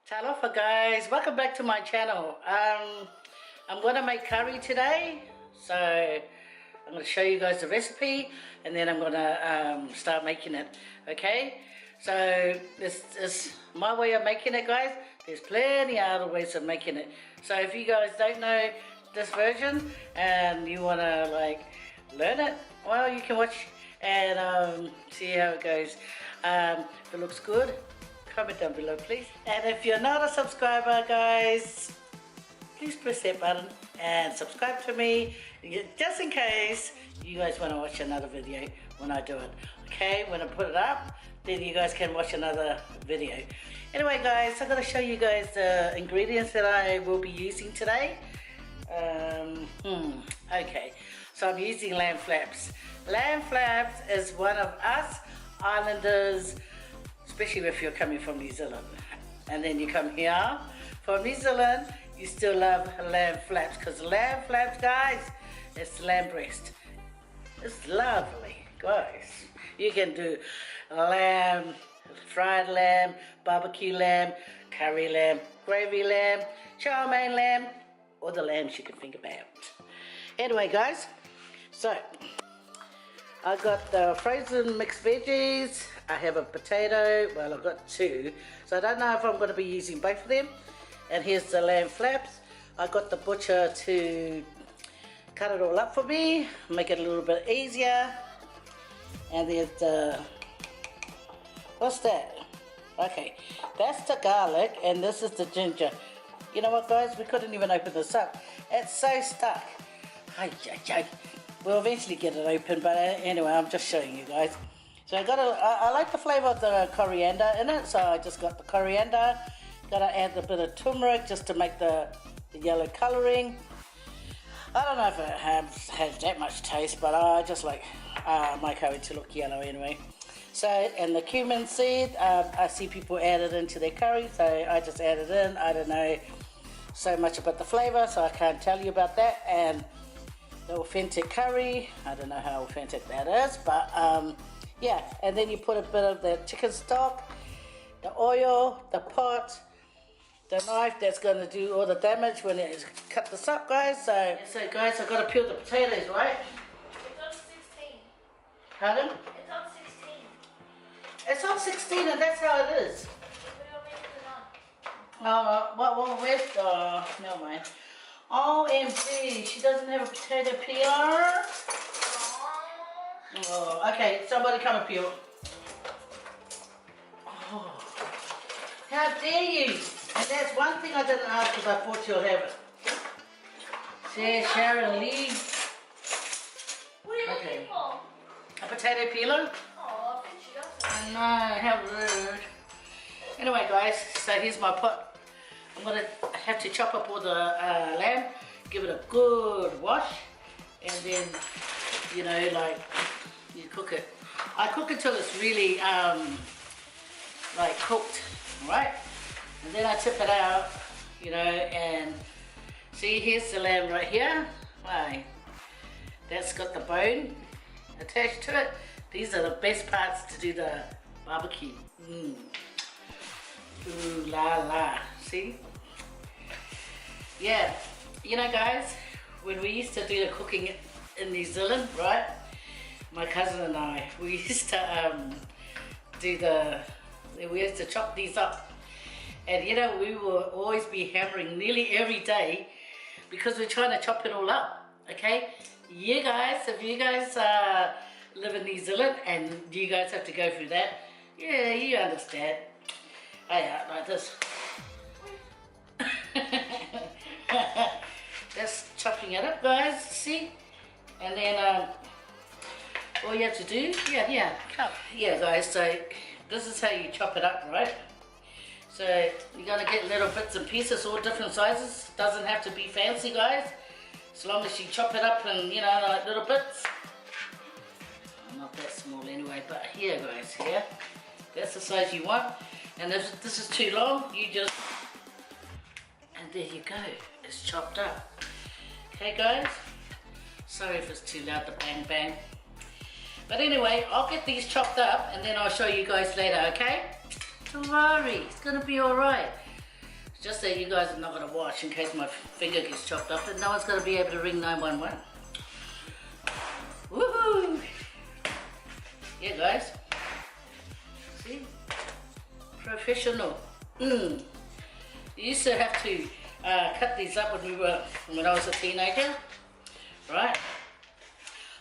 Talofa guys, welcome back to my channel. I'm gonna make curry today, so I'm gonna show you guys the recipe and then I'm gonna start making it. Okay, so this is my way of making it, guys. There's plenty of other ways of making it, so if you guys don't know this version and you wanna like learn it, well, you can watch and see how it goes. If it looks good, comment down below please, and if you're not a subscriber, guys, please press that button and subscribe to me, just in case you guys want to watch another video when I do it. Okay, when I put it up, then you guys can watch another video. Anyway guys, I'm going to show you guys the ingredients that I will be using today. Okay, so I'm using lamb flaps. Lamb flaps is one of us islanders, especially if you're coming from New Zealand and then you come here from New Zealand, you still love lamb flaps, because lamb flaps, guys, it's lamb breast. It's lovely, guys. You can do lamb, fried lamb, barbecue lamb, curry lamb, gravy lamb, chow mein lamb, all the lambs you can think about. Anyway guys, so I got the frozen mixed veggies. I have a potato, well I've got two, so I don't know if I'm going to be using both of them. And here's the lamb flaps. I got the butcher to cut it all up for me, make it a little bit easier. And there's the, what's that? Okay, that's the garlic and this is the ginger. You know what guys, we couldn't even open this up. It's so stuck. We'll eventually get it open, but anyway, I'm just showing you guys. So I like the flavour of the coriander in it, so I just got the coriander. Gotta add a bit of turmeric just to make the yellow colouring. I don't know if it has that much taste, but I just like my curry to look yellow anyway. So, and the cumin seed, I see people add it into their curry, so I just add it in. I don't know so much about the flavour, so I can't tell you about that. And the authentic curry, I don't know how authentic that is, but yeah, and then you put a bit of the chicken stock, the oil, the pot, the knife that's going to do all the damage when it cut this up, guys. So guys, I've got to peel the potatoes, right? It's on 16. Pardon? It's on 16. It's on 16 and that's how it is. Well, where's the, never mind. OMG, she doesn't have a potato peeler. Oh, okay, somebody come and peel. Oh, how dare you? And that's one thing I didn't ask because I thought you'll have it. Say Sharon Lee. What are you looking for? A potato peeler? Oh, I think she does. I know, how rude. Anyway guys, so here's my pot. I'm going to have to chop up all the lamb, give it a good wash, and then, you know, like, you cook it. I cook it till it's really, like, cooked, right? And then I tip it out, you know, and see, here's the lamb right here. Right. That's got the bone attached to it. These are the best parts to do the barbecue. Ooh la la, see? Yeah, you know guys, when we used to do the cooking in New Zealand, right? My cousin and I, we used to we used to chop these up. And you know, we will always be hammering nearly every day because we're trying to chop it all up, okay? You guys, if you guys live in New Zealand and you guys have to go through that, yeah, you understand. I like this. That's chopping it up, guys, see? And then all you have to do, yeah, guys, so this is how you chop it up, right? So you're gonna get little bits and pieces, all different sizes. Doesn't have to be fancy, guys. As long as you chop it up in, you know, like little bits. Not that small anyway, but here, guys, here. That's the size you want. And if this is too long, you just, and there you go. It's chopped up. Okay, guys. Sorry if it's too loud, the bang bang. But anyway, I'll get these chopped up and then I'll show you guys later, okay? Don't worry, it's gonna be alright. Just that you guys are not going to watch in case my finger gets chopped off and no one's going to be able to ring 911. Woohoo! Yeah, guys. See? Professional. You used to have to cut these up when I was a teenager, right?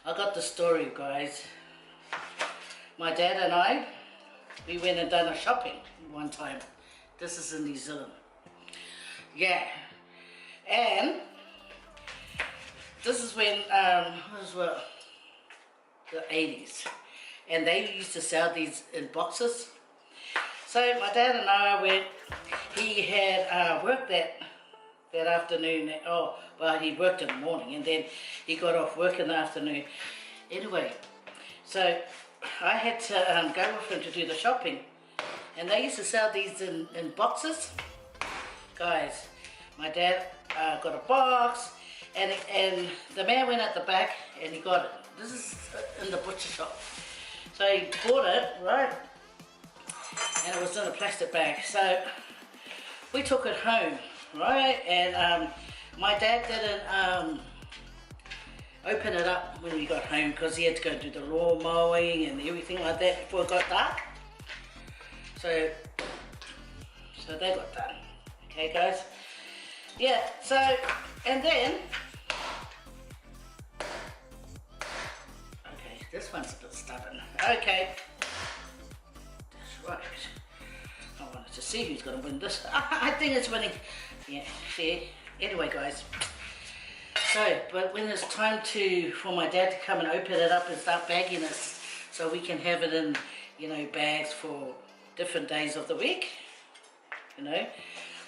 I got the story, guys. My dad and I, we went and done a shopping one time. This is in New Zealand. Yeah, and this is when the 80s, and they used to sell these in boxes. So my dad and I went. He had worked that afternoon. Oh, well, he worked in the morning, and then he got off work in the afternoon. Anyway, so I had to go with him to do the shopping, and they used to sell these in boxes. Guys, my dad got a box, and the man went at the back and he got it. This is in the butcher shop. So he bought it, right? And it was in a plastic bag. So we took it home, right? And my dad didn't open it up when we got home because he had to go do the lawn mowing and everything like that before it got dark. So they got done. Okay, guys? Yeah, so, and then, okay, this one's a bit stubborn. Okay, that's right. I wanted to see who's going to win this. I think it's winning. Yeah, see? Anyway, guys. So, but when it's time for my dad to come and open it up and start bagging it so we can have it in, you know, bags for different days of the week, you know.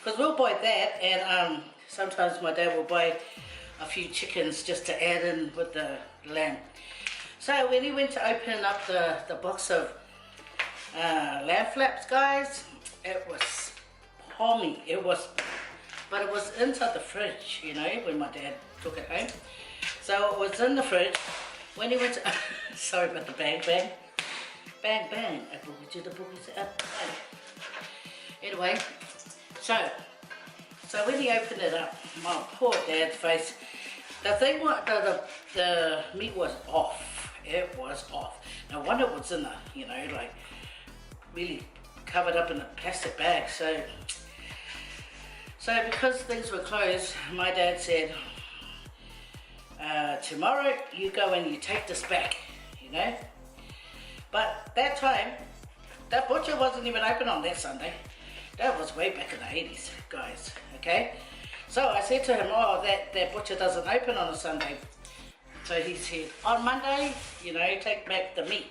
Because we'll buy that, and sometimes my dad will buy a few chickens just to add in with the lamb. So when he went to open up the box of lamb flaps, guys, it was palmy. But it was inside the fridge, you know, when my dad took it home. So it was in the fridge. When he went to, sorry about the bang bang. Bang bang, a boogie to the boogie to up. Anyway. So when he opened it up, my poor dad's face, the thing was, the meat was off. It was off. No wonder it was in the, you know, like, really covered up in a plastic bag. So because things were closed, my dad said, tomorrow you go and you take this back, you know. But that time, that butcher wasn't even open on that Sunday. That was way back in the 80s, guys, okay? So I said to him, oh, that butcher doesn't open on a Sunday. So he said, on Monday, you know, take back the meat.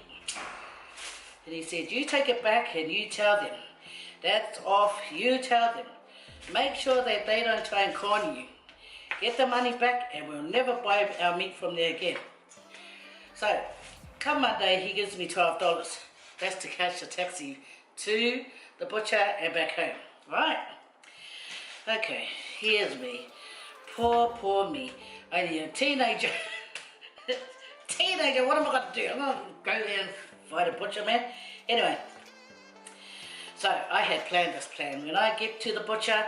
And he said, you take it back and you tell them, that's off, you tell them. Make sure that they don't try and con you. Get the money back and we'll never buy our meat from there again. So, come Monday, he gives me $12. That's to catch the taxi to the butcher and back home, right? Okay, here's me. Poor me. Only a teenager. Teenager, what am I going to do? I'm going to go there and fight a butcher, man. Anyway, so I had planned this plan. When I get to the butcher,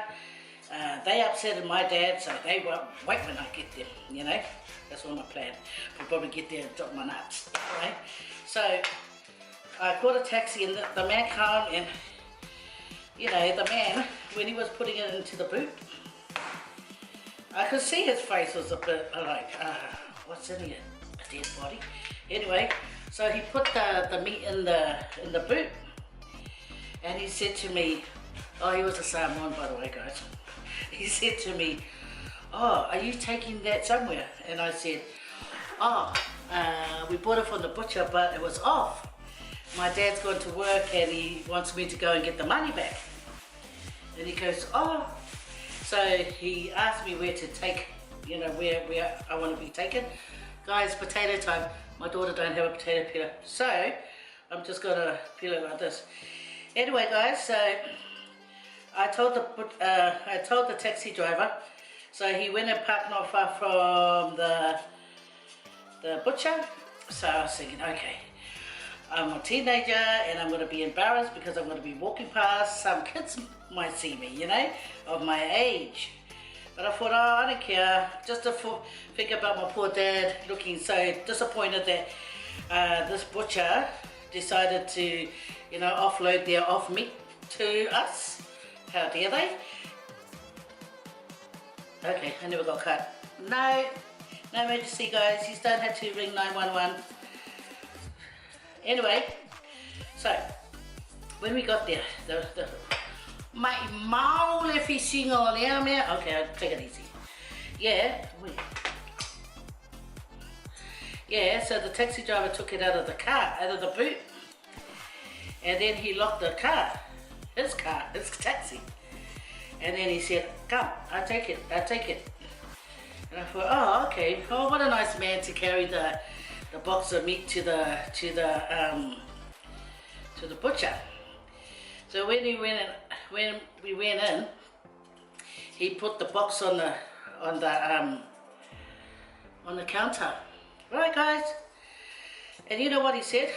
they upset my dad, so they won't wait when I get there, you know? That's all my plan. I'll probably get there and drop my nuts, right? So I called a taxi and the man came and, you know, the man, when he was putting it into the boot, I could see his face was a bit like, what's in here? A dead body? Anyway, so he put the meat in the boot, and he said to me, oh, he was a Samoan, by the way, guys. He said to me, oh, are you taking that somewhere? And I said, oh, we bought it from the butcher, but it was off. My dad's gone to work and he wants me to go and get the money back. And he goes, oh. So he asked me where to take, you know, where I want to be taken. Guys, potato time. My daughter don't have a potato peeler, so I'm just gonna peel it like this. Anyway, guys, so I told the taxi driver. So he went and parked not far from the butcher. So I was thinking, okay, I'm a teenager and I'm going to be embarrassed because I'm going to be walking past. Some kids might see me, you know, of my age. But I thought, oh, I don't care. Just to think about my poor dad looking so disappointed that this butcher decided to, you know, offload their off meat to us. How dare they? Okay, I never got cut. No emergency, guys. You don't have to ring 911. Anyway, so when we got there, my mau le fishing on there, man. Okay, I'll take it easy. Yeah, so the taxi driver took it out of the car, out of the boot, and then he locked the car, his taxi, and then he said, "Come, I'll take it." And I thought, oh, okay. Oh, what a nice man to carry the box of meat to the butcher. So when we went in, he put the box on the counter. Right, guys? And you know what he said?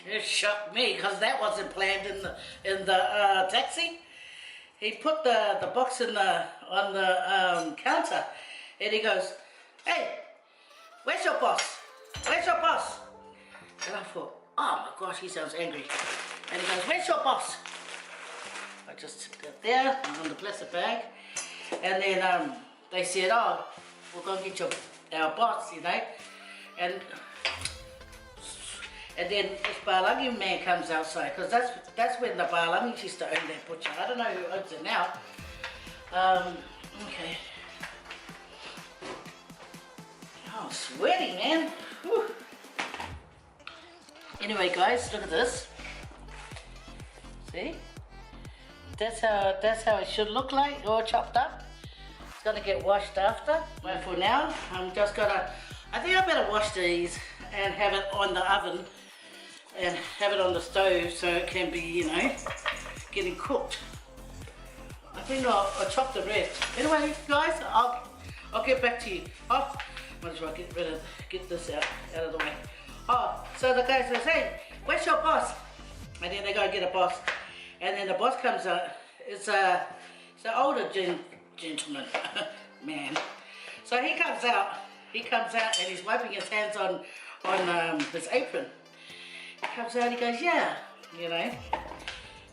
It shocked me because that wasn't planned in the taxi. He put the box on the counter, and he goes, "Hey, where's your boss? Where's your boss?" And I thought, oh my gosh, he sounds angry. And he goes, "Where's your boss?" I just got there on the plastic bag, and then they said, "Oh, we're gonna get our boss, you know." And then this Balangi man comes outside, because that's when the Balangis used to own that butcher. I don't know who owns it now. Okay. Oh, sweaty, man. Whew. Anyway, guys, look at this. See? That's how it should look like, all chopped up. It's gonna get washed after. But for now, I think I better wash these and have it on the oven and have it on the stove so it can be, you know, getting cooked. I think I'll chop the rest. Anyway, guys, I'll get back to you. Oh, might as well get this out of the way. Oh, so the guy says, "Hey, where's your boss?" And then they go get a boss. And then the boss comes out. It's an older gentleman, man. So he comes out and he's wiping his hands on his apron. He comes out, he goes, "Yeah," you know,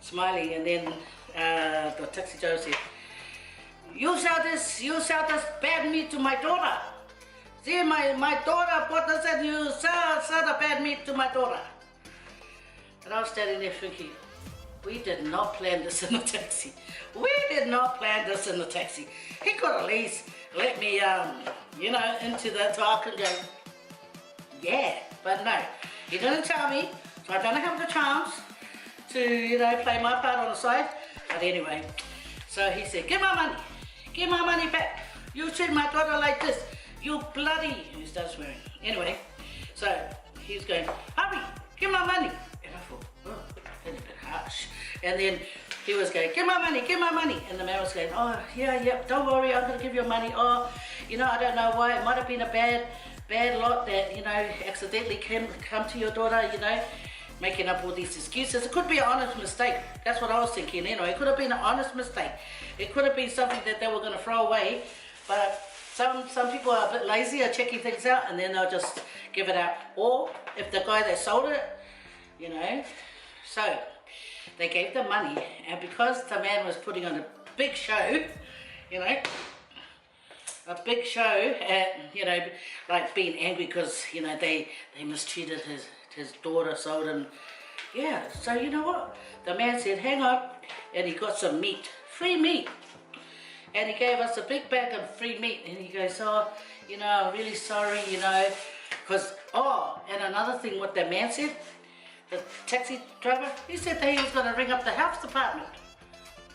smiling. And then the taxi driver said, you sell this bad meat to my daughter. See, my daughter bought this and you sell the bad meat to my daughter." And I was standing there thinking, we did not plan this in the taxi. We did not plan this in the taxi. He could at least let me, you know, into the talk and go, yeah. But no, he didn't tell me, so I don't have the chance to, you know, play my part on the side. But anyway, so he said, give my money back. You treat my daughter like this, you bloody, he starts swearing. Anyway, so he's going, hurry, give my money. And I thought, oh, that's a bit harsh. And then he was going, give my money. And the man was going, oh, yeah, don't worry, I'm going to give you money. Oh, you know, I don't know why. It might have been a bad lot that, you know, accidentally come to your daughter, you know, making up all these excuses. It could be an honest mistake. That's what I was thinking, anyway. It could have been an honest mistake. It could have been something that they were going to throw away. But some people are a bit lazy at checking things out, and then they'll just give it out. Or if the guy that sold it, you know, so they gave the money, and because the man was putting on a big show, you know, a big show, and, you know, like being angry because, you know, they mistreated his daughter, sold him. Yeah, so you know what? The man said, hang on, and he got some meat, free meat. And he gave us a big bag of free meat, and he goes, oh, you know, I'm really sorry, you know, because, oh, and another thing what the man said, the taxi driver, he said that he was going to ring up the health department.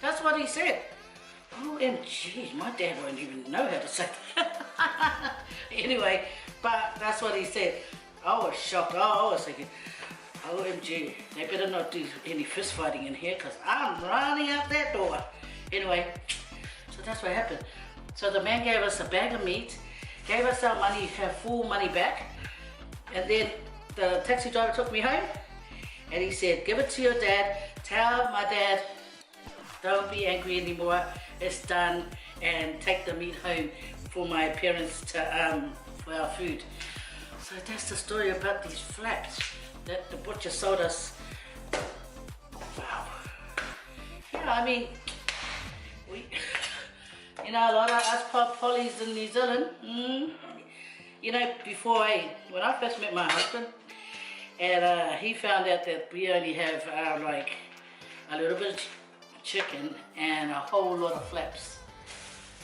That's what he said. OMG, my dad won't even know how to say that. Anyway, but that's what he said. I was shocked. I was thinking, OMG, they better not do any fist fighting in here because I'm running out that door. Anyway, so that's what happened. So the man gave us a bag of meat, gave us our money, our full money back, and then the taxi driver took me home, And he said, give it to your dad, tell my dad, don't be angry anymore, it's done, and take the meat home for my parents to, for our food. So that's the story about these flaps that the butcher sold us. Wow. Yeah, I mean, we, you know, a lot of us polys in New Zealand, you know, before, when I first met my husband, and he found out that we only have like a little bit of chicken and a whole lot of flaps,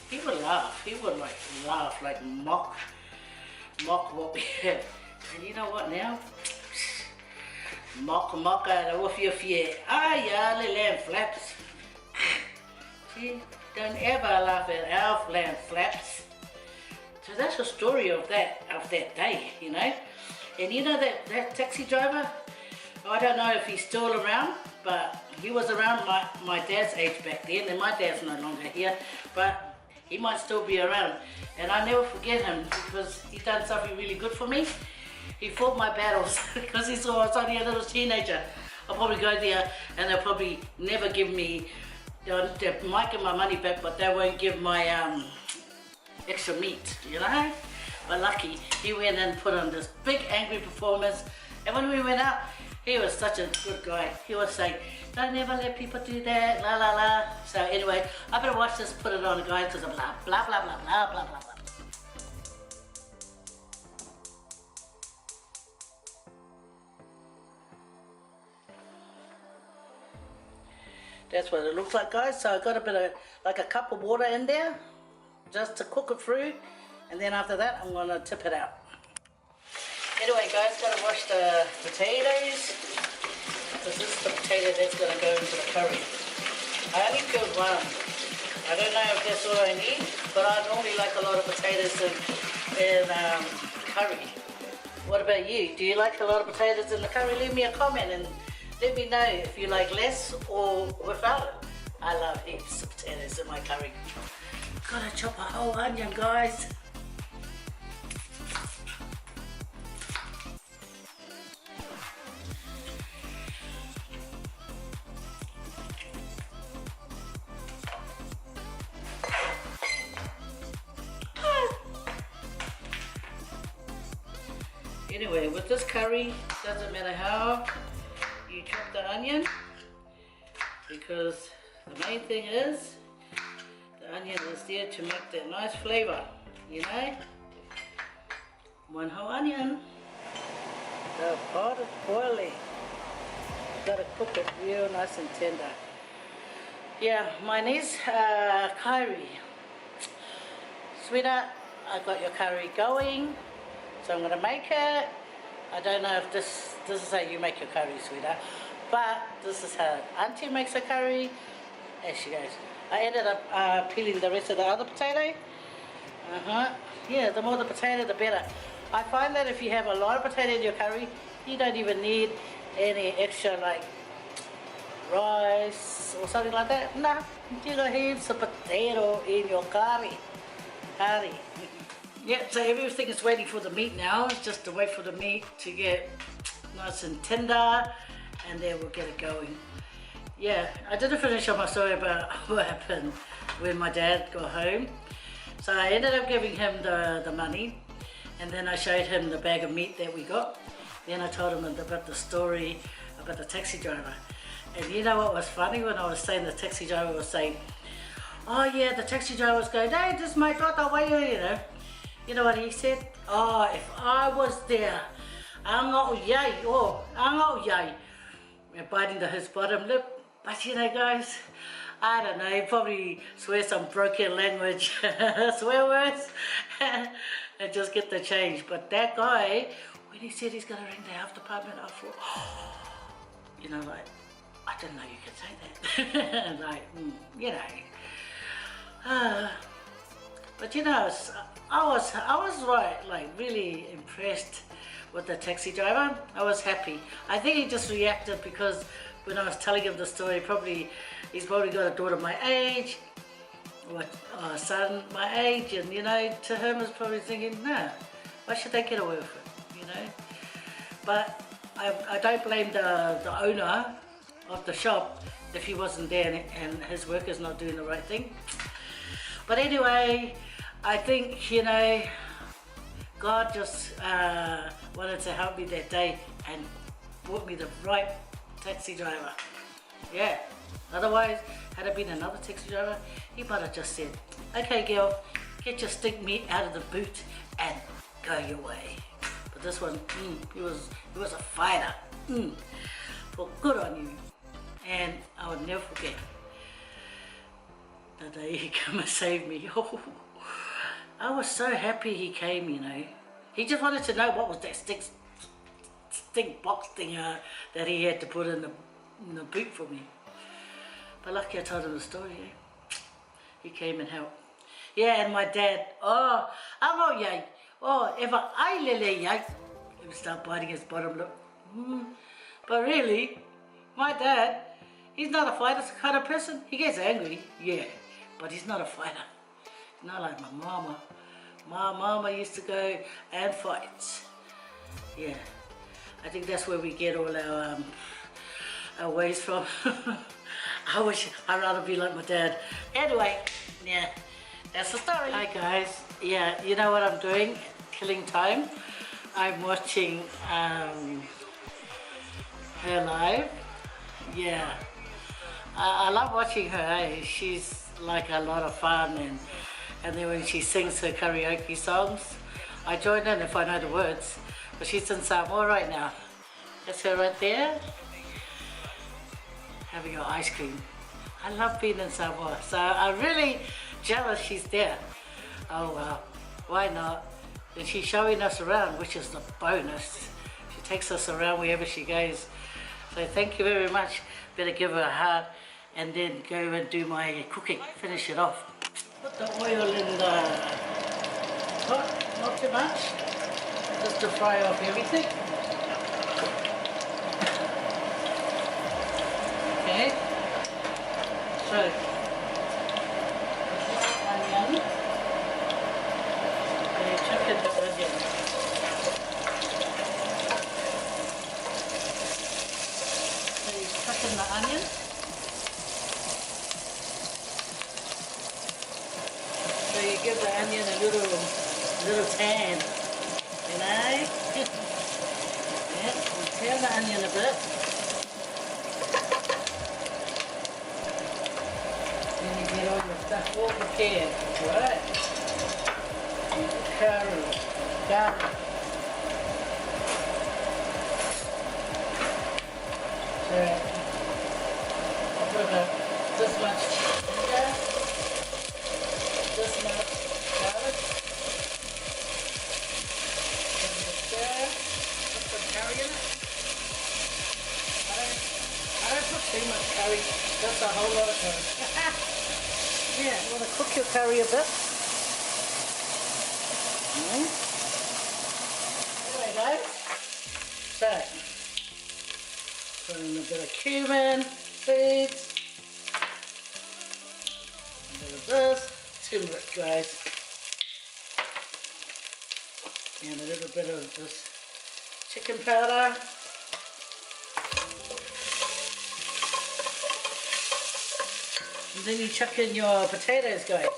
he would laugh. He would like laugh, like mock what we have. And you know what now? Mock with your fear. Ah, yeah, the lamb flaps. See, don't ever laugh at our lamb flaps. So that's the story of that day, you know. And you know that taxi driver? I don't know if he's still around, but he was around my dad's age back then, and my dad's no longer here, but he might still be around. And I never forget him because he done something really good for me. He fought my battles because he saw I was only a little teenager. I'll probably go there and they'll probably never give me, they might give my money back, but they won't give my extra meat, you know? But lucky, he went and put on this big angry performance. And when we went out, he was such a good guy. He was saying, don't ever let people do that, la la la. So anyway, I better watch this, put it on guys, because I'm blah, blah, blah, blah, blah, blah, blah, blah. That's what it looks like, guys. So I got a bit of, like a cup of water in there, just to cook it through. And then after that, I'm gonna tip it out. Anyway, guys, gotta wash the potatoes. This is the potato that's gonna go into the curry. I only killed one. I don't know if that's all I need, but I normally like a lot of potatoes in curry. What about you? Do you like a lot of potatoes in the curry? Leave me a comment and let me know if you like less or without it. I love heaps of potatoes in my curry. Gotta chop a whole onion, guys. Anyway, with this curry, doesn't matter how you chop the onion, because the main thing is the onion is there to make that nice flavor, you know. One whole onion. The pot is boiling. You gotta cook it real nice and tender. Yeah, mine is curry. Sweetheart, I got your curry going. So I'm gonna make it. I don't know if this is how you make your curry, sweetheart, but this is how Auntie makes her curry. There she goes. I ended up peeling the rest of the other potato. Yeah, the more the potato, the better. I find that if you have a lot of potato in your curry, you don't even need any extra like rice or something like that. Nah, you got heaps of potato in your curry. Yeah, so everything is waiting for the meat now. It's just to wait for the meat to get nice and tender, and then we'll get it going. Yeah, I didn't finish up my story about what happened when my dad got home. So I ended up giving him the money, and then I showed him the bag of meat that we got. Then I told him about the story about the taxi driver. And you know what was funny? When I was saying, the taxi driver was saying, oh yeah, the taxi driver was going, hey, this is my daughter, why you know? You know what he said? Oh, if I was there, ango yay, biting his bottom lip. But you know, guys, I don't know, he probably swears some broken language, swear words, and just get the change. But that guy, when he said he's gonna ring the health department, I thought, oh, you know, like, I didn't know you could say that. Like, you know. But you know, I was right, like really impressed with the taxi driver. I was happy. I think he just reacted because when I was telling him the story, he's probably got a daughter my age, or a son my age, and you know, to him is probably thinking, no, why should they get away with it, you know? But I don't blame the owner of the shop if he wasn't there and his workers not doing the right thing. But anyway, I think, you know, God just wanted to help me that day and brought me the right taxi driver. Yeah, otherwise, had it been another taxi driver, he might have just said, okay girl, get your stink meat out of the boot and go your way. But this one, he was a fighter. Well, good on you. And I would never forget the day he came and saved me. Oh, I was so happy he came, you know. He just wanted to know what was that stink box thing that he had to put in the boot for me. But lucky I told him the story, eh? He came and helped. Yeah, and my dad, oh, if I lele yay, he would start biting his bottom lip. But really, my dad, he's not a fighter kind of person. He gets angry, yeah, but he's not a fighter. Not like my mama. My mama used to go and fight. Yeah, I think that's where we get all our ways from. I'd rather be like my dad. Anyway, yeah, that's the story. Hi guys, yeah, you know what I'm doing? Killing time. I'm watching her live. Yeah, I love watching her. Eh? She's like a lot of fun, and then when she sings her karaoke songs, I join in if I know the words. But she's in Samoa right now. That's her right there, having her ice cream. I love being in Samoa, so I'm really jealous she's there. Oh well, why not? And she's showing us around, which is the bonus. She takes us around wherever she goes. So thank you very much. Better give her a heart and then go and do my cooking, finish it off. Put the oil in the pot, not too much, just to fry off everything. Okay, so onion, and you chuck in the onion. So you chuck in the onion. So you give the onion a little tan, you know? Yeah, you tan the onion a bit. Then you get all your stuff all prepared, right? Your curry, garlic. So I'll put about this much ginger. This much garlic, give it a stir, put some curry in it. I don't put too much curry, just a whole lot of curry. Yeah, you want to cook your curry a bit. There we go. So, put in a bit of cumin, seeds, a bit of this. Too much, guys, and a little bit of this chicken powder, and then you chuck in your potatoes, guys,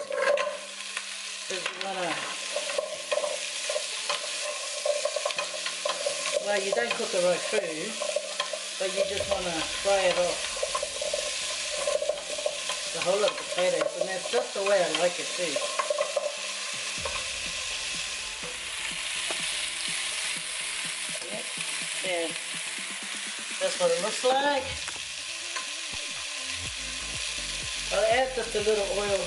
because you want to, well, you don't cook it right through, but you just want to fry it off. The whole lot of potatoes, and that's just the way I like it too. Yep, yeah, that's what it looks like. I'll add just a little oil.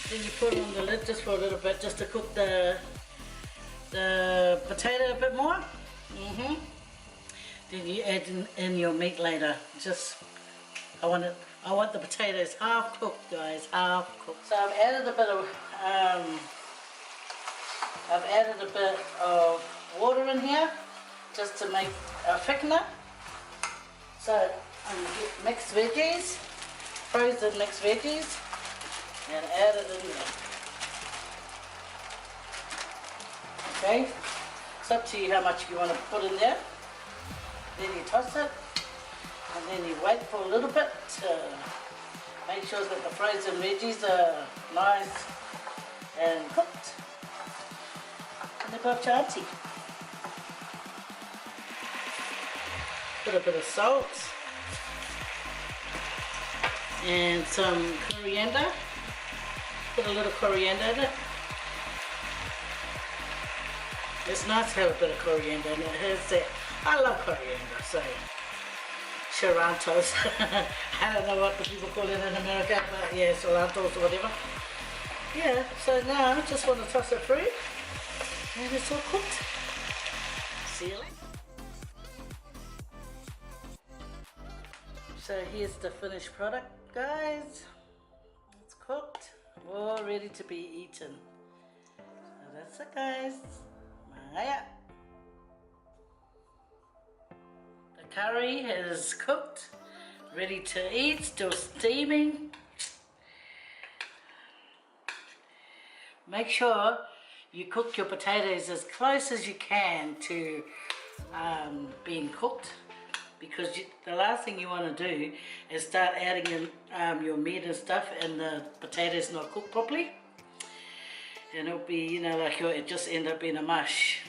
Then you put on the lid just for a little bit, just to cook the potato a bit more. Then you add in your meat later. Just, I want the potatoes half cooked, guys, half cooked. So I've added a bit of I've added a bit of water in here just to make a thickener. So I'm going to get mixed veggies, frozen mixed veggies, and add it in there. Okay, it's up to you how much you want to put in there. Then you toss it, and then you wait for a little bit to make sure that the frozen veggies are nice and cooked. And they've got your auntie. Put a bit of salt and some coriander. Put a little coriander in it. It's nice to have a bit of coriander in it. It has that. I love coriander, so Charantos. I don't know what the people call it in America, but yeah, Charantos or whatever. Yeah, so now I just want to toss it through and it's all cooked. See you later. So here's the finished product, guys. It's cooked, all ready to be eaten. So that's it, guys. Maya. The curry is cooked, ready to eat, still steaming. Make sure you cook your potatoes as close as you can to being cooked, because the last thing you want to do is start adding in your meat and stuff and the potatoes not cooked properly, and it'll be, you know, like it just end up being a mush.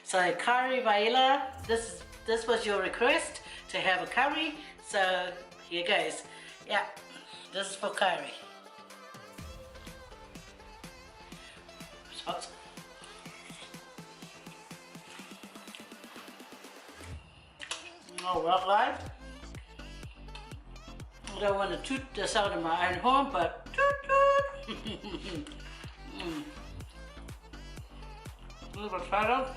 So curry vaila, this was your request to have a curry, so here goes. Yeah, this is for curry. It's hot. Oh well, guys, I don't want to toot this out of my own horn, but toot toot. A little potato.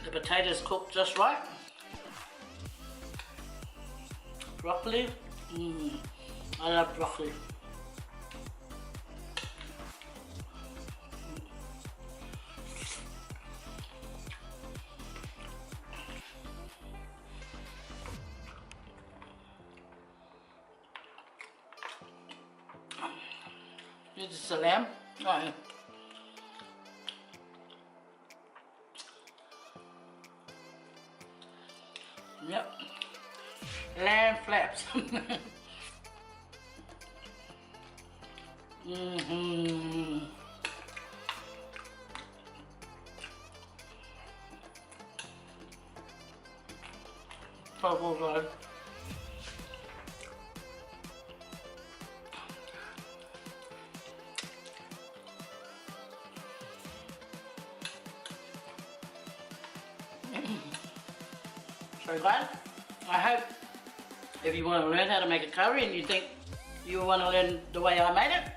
The potatoes cooked just right. Broccoli. I love broccoli. This is the lamb. Oh, yeah. Yep. Lamb flaps. So good. So guys, I hope if you want to learn how to make a curry and you think you want to learn the way I made it,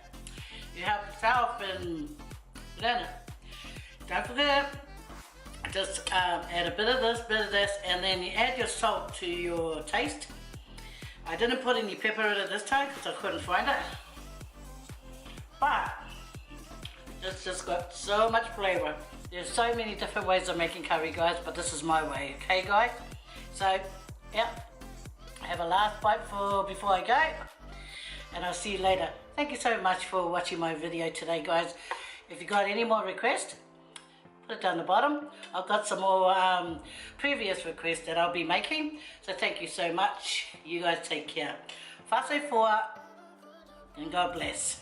you help yourself and learn it. Don't forget, just add a bit of this, and then you add your salt to your taste. I didn't put any pepper in it this time because I couldn't find it, but it's just got so much flavor. There's so many different ways of making curry, guys, but this is my way, okay guys? So, yeah, have a last bite before I go, and I'll see you later. Thank you so much for watching my video today, guys. If you got any more requests, put it down the bottom. I've got some more previous requests that I'll be making, so thank you so much. You guys take care. Whase foa, and God bless.